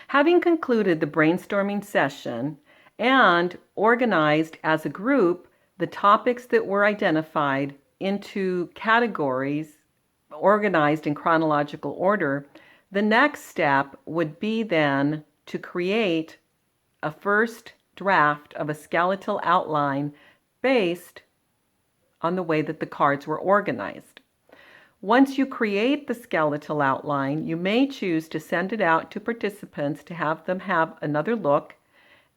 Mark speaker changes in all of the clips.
Speaker 1: Having concluded the brainstorming session and organized as a group the topics that were identified into categories organized in chronological order, the next step would be then to create a first draft of a skeletal outline based on the way that the cards were organized. Once you create the skeletal outline, you may choose to send it out to participants to have them have another look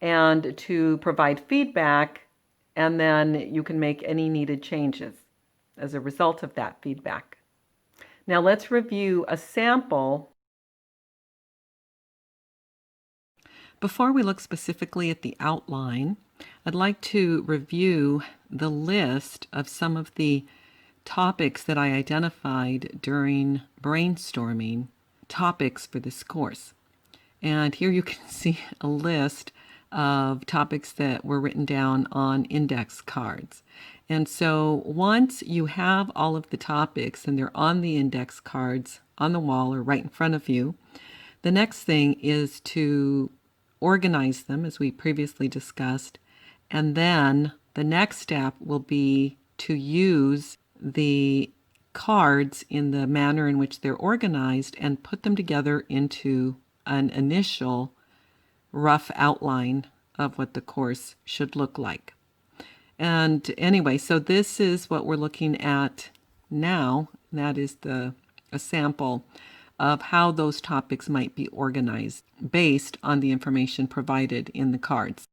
Speaker 1: and to provide feedback, and then you can make any needed changes as a result of that feedback. Now let's review a sample. Before we look specifically at the outline, I'd like to review the list of some of the topics that I identified during brainstorming topics for this course. And here you can see a list of topics that were written down on index cards. And so once you have all of the topics and they're on the index cards on the wall or right in front of you, the next thing is to organize them as we previously discussed. And then the next step will be to use the cards in the manner in which they're organized and put them together into an initial rough outline of what the course should look like. And anyway, so this is what we're looking at now. That is a sample of how those topics might be organized based on the information provided in the cards.